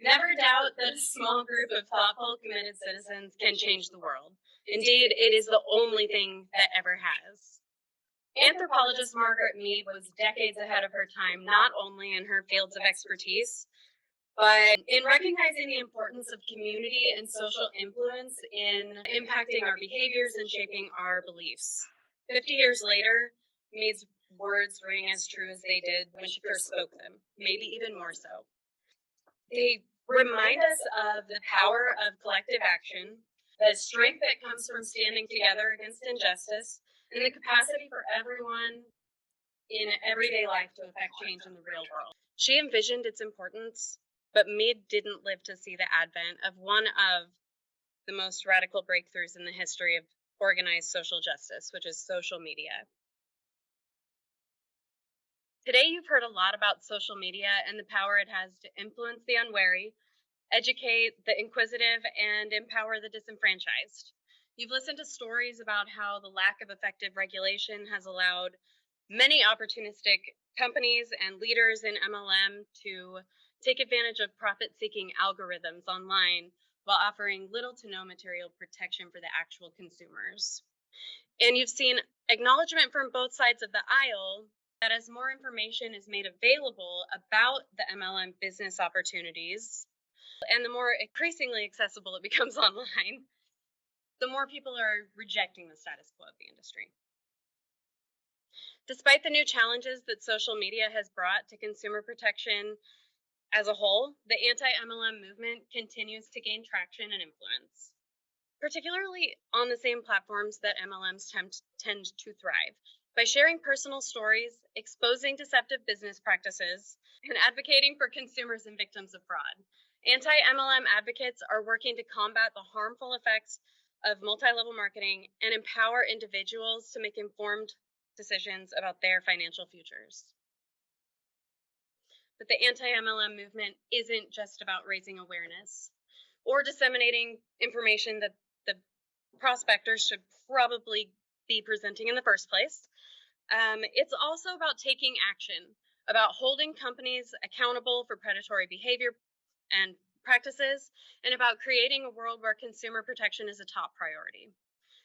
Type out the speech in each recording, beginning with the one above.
Never doubt that a small group of thoughtful, committed citizens can change the world. Indeed, it is the only thing that ever has. Anthropologist Margaret Mead was decades ahead of her time, not only in her fields of expertise, but in recognizing the importance of community and social influence in impacting our behaviors and shaping our beliefs. 50 years later, Mead's words ring as true as they did when she first spoke them, maybe even more so. They remind us of the power of collective action, the strength that comes from standing together against injustice, and the capacity for everyone in everyday life to affect change in the real world. She envisioned its importance, but Mead didn't live to see the advent of one of the most radical breakthroughs in the history of organized social justice, which is social media. Today, you've heard a lot about social media and the power it has to influence the unwary, educate the inquisitive, and empower the disenfranchised. You've listened to stories about how the lack of effective regulation has allowed many opportunistic companies and leaders in MLM to take advantage of profit-seeking algorithms online while offering little to no material protection for the actual consumers. And you've seen acknowledgement from both sides of the aisle that as more information is made available about the MLM business opportunities, and the more increasingly accessible it becomes online, the more people are rejecting the status quo of the industry. Despite the new challenges that social media has brought to consumer protection as a whole, the anti-MLM movement continues to gain traction and influence, particularly on the same platforms that MLMs tend to thrive. By sharing personal stories, exposing deceptive business practices, and advocating for consumers and victims of fraud, anti-MLM advocates are working to combat the harmful effects of multi-level marketing and empower individuals to make informed decisions about their financial futures. But the anti-MLM movement isn't just about raising awareness or disseminating information that the prospectors should probably be presenting in the first place. It's also about taking action, about holding companies accountable for predatory behavior and practices, and about creating a world where consumer protection is a top priority.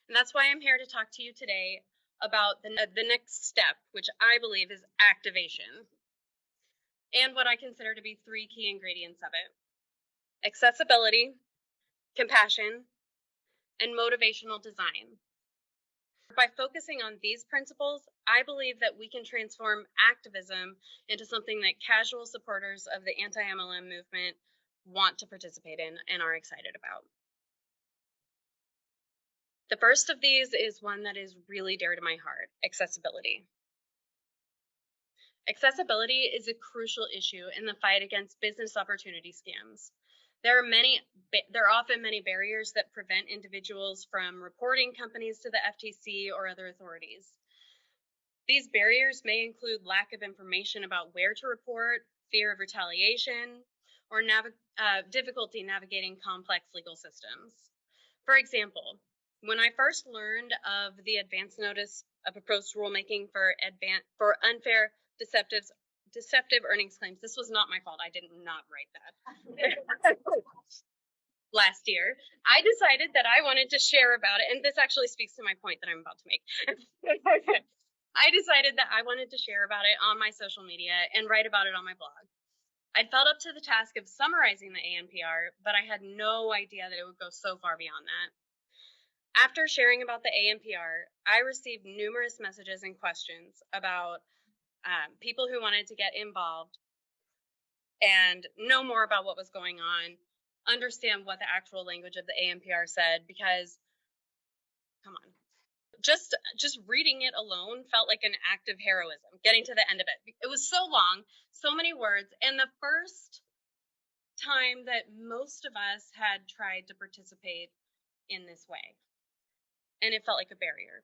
And that's why I'm here to talk to you today about the next step, which I believe is activation, and what I consider to be 3 key ingredients of it: accessibility, compassion, and motivational design. By focusing on these principles, I believe that we can transform activism into something that casual supporters of the anti-MLM movement want to participate in and are excited about. The first of these is one that is really dear to my heart: accessibility. Accessibility is a crucial issue in the fight against business opportunity scams. There are often many barriers that prevent individuals from reporting companies to the FTC or other authorities. These barriers may include lack of information about where to report, fear of retaliation, or difficulty navigating complex legal systems. For example, when I first learned of the advance notice of proposed rulemaking for unfair deceptive earnings claims, this was not my fault. I did not write that. Last year, I decided that I wanted to share about it, and this actually speaks to my point that I'm about to make. I decided that I wanted to share about it on my social media and write about it on my blog. I'd felt up to the task of summarizing the ANPR, but I had no idea that it would go so far beyond that. After sharing about the ANPR, I received numerous messages and questions about people who wanted to get involved and know more about what was going on, understand what the actual language of the ANPR said, because, come on, just reading it alone felt like an act of heroism, getting to the end of it. It was so long, so many words, and the first time that most of us had tried to participate in this way, and it felt like a barrier.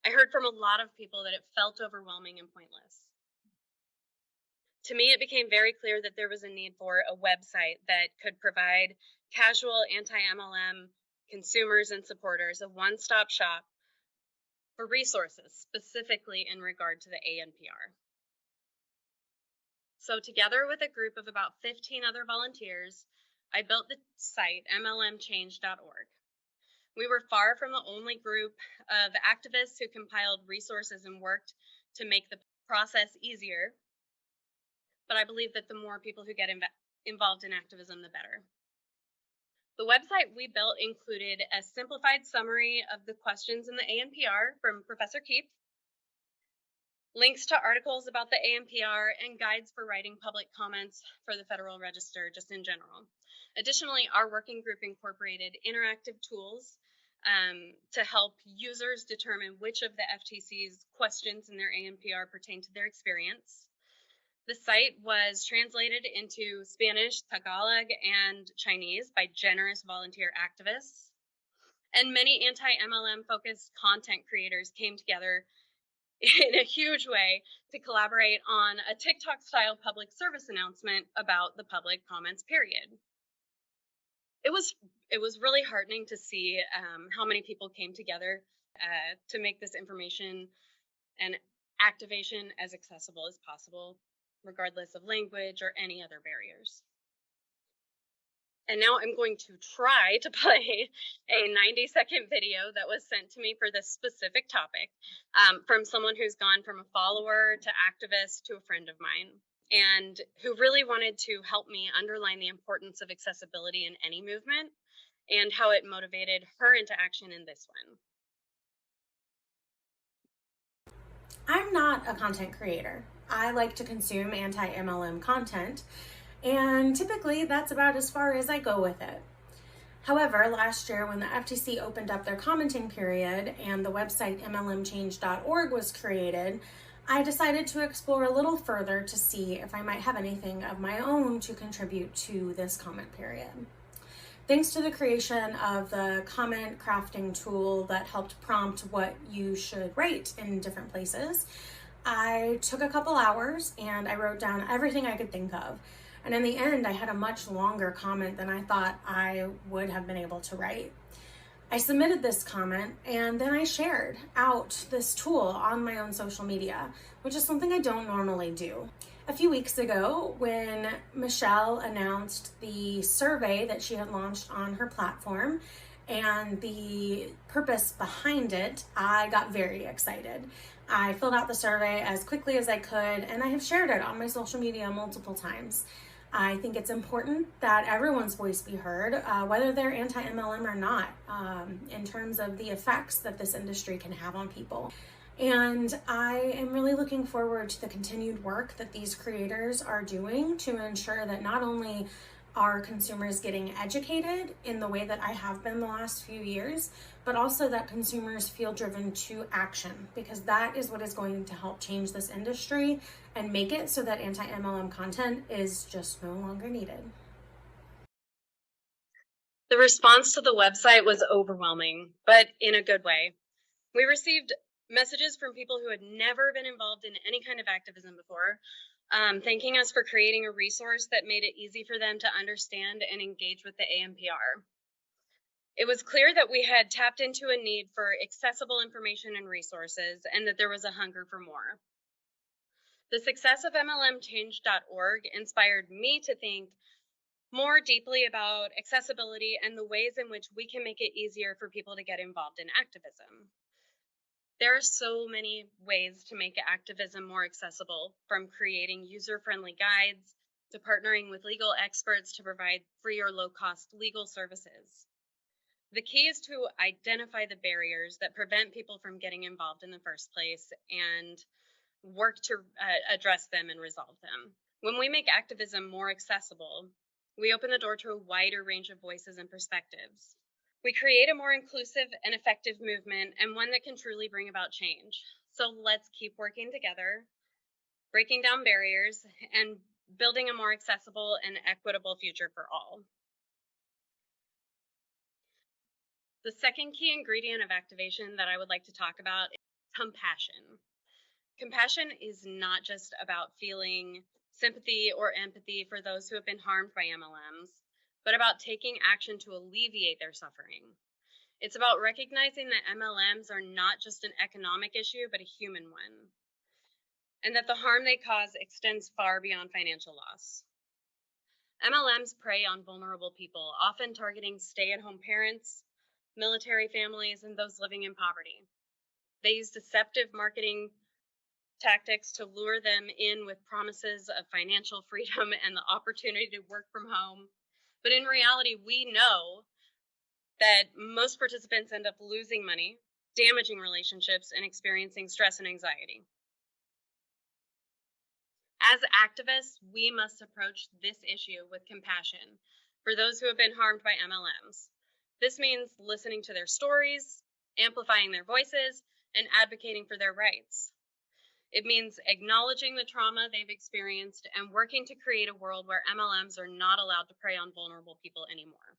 I heard from a lot of people that it felt overwhelming and pointless. To me, it became very clear that there was a need for a website that could provide casual anti-MLM consumers and supporters a one-stop shop for resources, specifically in regard to the ANPR. So together with a group of about 15 other volunteers, I built the site MLMchange.org. We were far from the only group of activists who compiled resources and worked to make the process easier, but I believe that the more people who get involved in activism, the better. The website we built included a simplified summary of the questions in the ANPR from Professor Keith, links to articles about the ANPR, and guides for writing public comments for the Federal Register just in general. Additionally, our working group incorporated interactive tools to help users determine which of the FTC's questions in their ANPR pertain to their experience. The site was translated into Spanish, Tagalog, and Chinese by generous volunteer activists. And many anti-MLM focused content creators came together in a huge way to collaborate on a TikTok-style public service announcement about the public comments period. It was really heartening to see how many people came together to make this information and activation as accessible as possible, regardless of language or any other barriers. And now I'm going to try to play a 90-second video that was sent to me for this specific topic from someone who's gone from a follower to activist to a friend of mine, and who really wanted to help me underline the importance of accessibility in any movement and how it motivated her into action in this one. I'm not a content creator. I like to consume anti-MLM content, and typically that's about as far as I go with it. However, last year when the FTC opened up their commenting period and the website MLMchange.org was created, I decided to explore a little further to see if I might have anything of my own to contribute to this comment period. Thanks to the creation of the comment crafting tool that helped prompt what you should write in different places, I took a couple hours and I wrote down everything I could think of. And in the end, I had a much longer comment than I thought I would have been able to write. I submitted this comment and then I shared out this tool on my own social media, which is something I don't normally do. A few weeks ago, when Michelle announced the survey that she had launched on her platform and the purpose behind it, I got very excited. I filled out the survey as quickly as I could, and I have shared it on my social media multiple times. I think it's important that everyone's voice be heard, whether they're anti-MLM or not, in terms of the effects that this industry can have on people. And I am really looking forward to the continued work that these creators are doing to ensure that not only are consumers getting educated in the way that I have been the last few years, but also that consumers feel driven to action, because that is what is going to help change this industry and make it so that anti-MLM content is just no longer needed. The response to the website was overwhelming, but in a good way. We received messages from people who had never been involved in any kind of activism before, thanking us for creating a resource that made it easy for them to understand and engage with the ANPR. It was clear that we had tapped into a need for accessible information and resources, and that there was a hunger for more. The success of MLMchange.org inspired me to think more deeply about accessibility and the ways in which we can make it easier for people to get involved in activism. There are so many ways to make activism more accessible, from creating user-friendly guides to partnering with legal experts to provide free or low-cost legal services. The key is to identify the barriers that prevent people from getting involved in the first place and work to address them and resolve them. When we make activism more accessible, we open the door to a wider range of voices and perspectives. We create a more inclusive and effective movement, and one that can truly bring about change. So let's keep working together, breaking down barriers, and building a more accessible and equitable future for all. The second key ingredient of activation that I would like to talk about is compassion. Compassion is not just about feeling sympathy or empathy for those who have been harmed by MLMs, but about taking action to alleviate their suffering. It's about recognizing that MLMs are not just an economic issue, but a human one. and that the harm they cause extends far beyond financial loss. MLMs prey on vulnerable people, often targeting stay-at-home parents, military families, and those living in poverty. They use deceptive marketing tactics to lure them in with promises of financial freedom and the opportunity to work from home. But in reality, we know that most participants end up losing money, damaging relationships, and experiencing stress and anxiety. As activists, we must approach this issue with compassion for those who have been harmed by MLMs. This means listening to their stories, amplifying their voices, and advocating for their rights. It means acknowledging the trauma they've experienced and working to create a world where MLMs are not allowed to prey on vulnerable people anymore.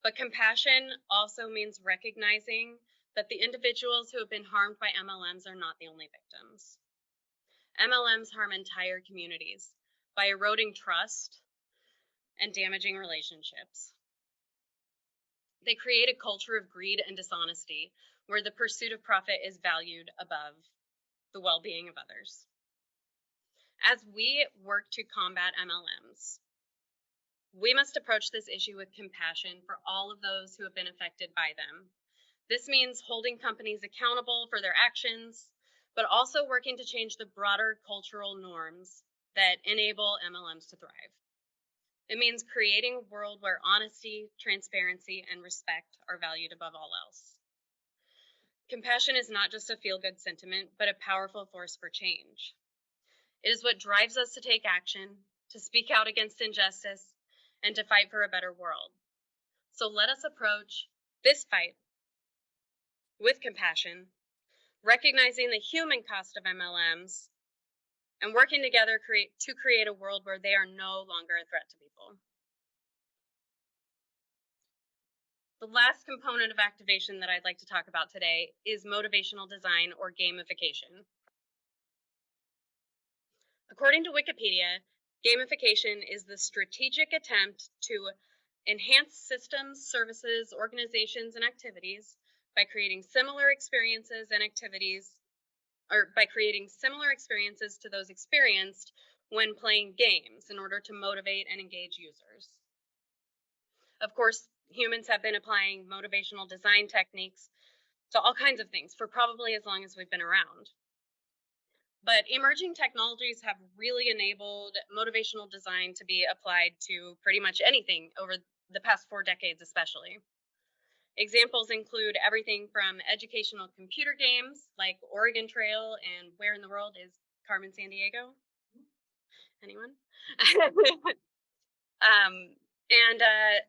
But compassion also means recognizing that the individuals who have been harmed by MLMs are not the only victims. MLMs harm entire communities by eroding trust and damaging relationships. They create a culture of greed and dishonesty where the pursuit of profit is valued above the well-being of others. As we work to combat MLMs, we must approach this issue with compassion for all of those who have been affected by them. This means holding companies accountable for their actions, but also working to change the broader cultural norms that enable MLMs to thrive. It means creating a world where honesty, transparency, and respect are valued above all else. Compassion is not just a feel-good sentiment, but a powerful force for change. It is what drives us to take action, to speak out against injustice, and to fight for a better world. So let us approach this fight with compassion, recognizing the human cost of MLMs, and working together to create a world where they are no longer a threat to people. The last component of activation that I'd like to talk about today is motivational design or gamification. According to Wikipedia, gamification is the strategic attempt to enhance systems, services, organizations, and activities by creating similar experiences and activities, or by creating similar experiences to those experienced when playing games in order to motivate and engage users. Of course, humans have been applying motivational design techniques to all kinds of things for probably as long as we've been around. But emerging technologies have really enabled motivational design to be applied to pretty much anything over the past 4 decades especially. Examples include everything from educational computer games like Oregon Trail and Where in the World is Carmen Sandiego? Anyone? And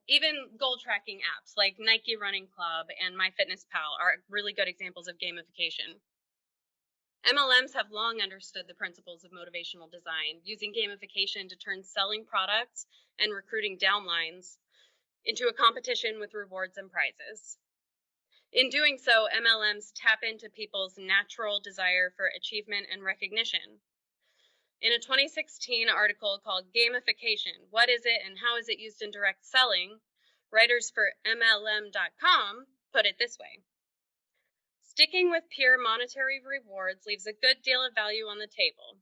even goal tracking apps like Nike Running Club and MyFitnessPal are really good examples of gamification. MLMs have long understood the principles of motivational design, using gamification to turn selling products and recruiting downlines into a competition with rewards and prizes. In doing so, MLMs tap into people's natural desire for achievement and recognition. In a 2016 article called Gamification, What is it and how is it used in direct selling, writers for MLM.com put it this way: sticking with pure monetary rewards leaves a good deal of value on the table.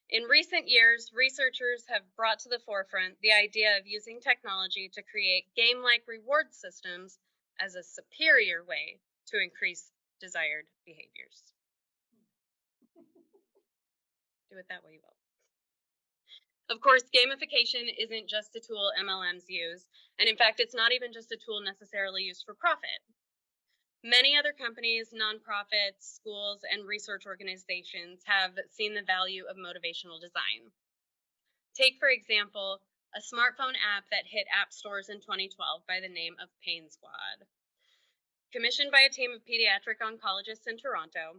In recent years, researchers have brought to the forefront the idea of using technology to create game-like reward systems as a superior way to increase desired behaviors. Do it that way you will. Of course, gamification isn't just a tool MLMs use, and in fact, it's not even just a tool necessarily used for profit. Many other companies, nonprofits, schools, and research organizations have seen the value of motivational design. Take, for example, a smartphone app that hit app stores in 2012 by the name of Pain Squad. Commissioned by a team of pediatric oncologists in Toronto,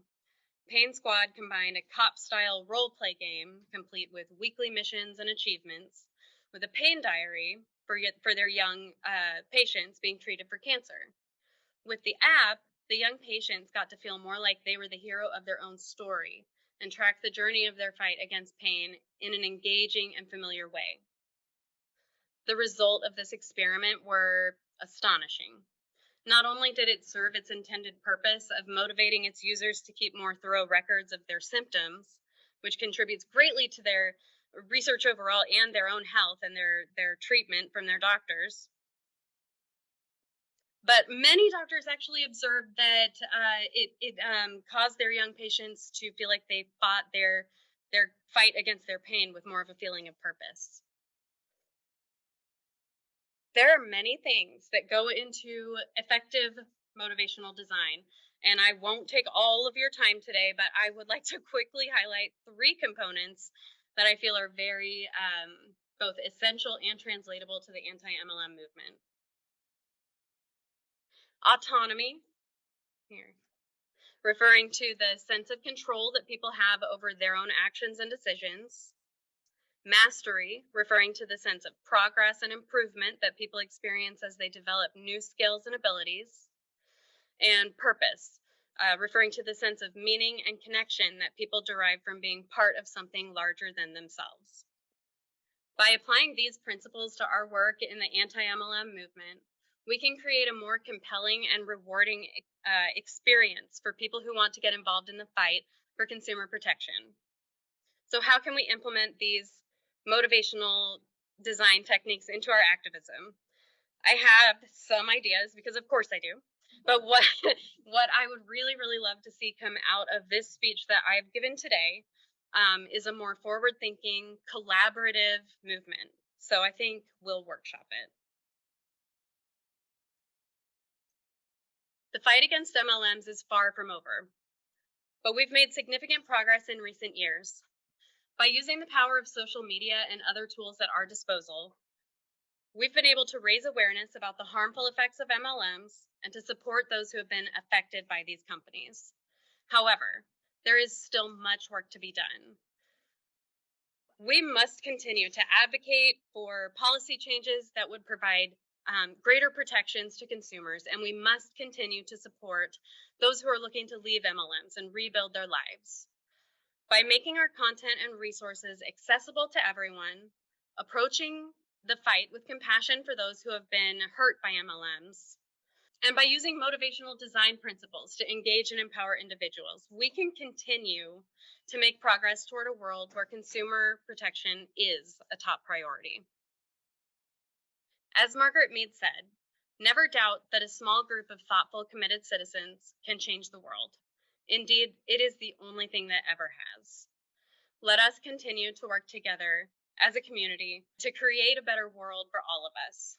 Pain Squad combined a cop-style role-play game, complete with weekly missions and achievements, with a pain diary for their young patients being treated for cancer. With the app, the young patients got to feel more like they were the hero of their own story and track the journey of their fight against pain in an engaging and familiar way. The result of this experiment were astonishing. Not only did it serve its intended purpose of motivating its users to keep more thorough records of their symptoms, which contributes greatly to their research overall and their own health and their treatment from their doctors. But many doctors actually observed that it caused their young patients to feel like they fought their fight against their pain with more of a feeling of purpose. There are many things that go into effective motivational design, and I won't take all of your time today, but I would like to quickly highlight 3 components that I feel are very both essential and translatable to the anti-MLM movement. Autonomy, here, referring to the sense of control that people have over their own actions and decisions. Mastery, referring to the sense of progress and improvement that people experience as they develop new skills and abilities. And purpose, referring to the sense of meaning and connection that people derive from being part of something larger than themselves. By applying these principles to our work in the anti-MLM movement, we can create a more compelling and rewarding experience for people who want to get involved in the fight for consumer protection. So how can we implement these motivational design techniques into our activism? I have some ideas, because of course I do. But what I would really, really love to see come out of this speech that I've given today is a more forward-thinking, collaborative movement. So I think we'll workshop it. The fight against MLMs is far from over, but we've made significant progress in recent years. By using the power of social media and other tools at our disposal, we've been able to raise awareness about the harmful effects of MLMs and to support those who have been affected by these companies. However, there is still much work to be done. We must continue to advocate for policy changes that would provide greater protections to consumers, and we must continue to support those who are looking to leave MLMs and rebuild their lives. By making our content and resources accessible to everyone, approaching the fight with compassion for those who have been hurt by MLMs, and by using motivational design principles to engage and empower individuals, we can continue to make progress toward a world where consumer protection is a top priority. As Margaret Mead said, never doubt that a small group of thoughtful, committed citizens can change the world. Indeed, it is the only thing that ever has. Let us continue to work together as a community to create a better world for all of us.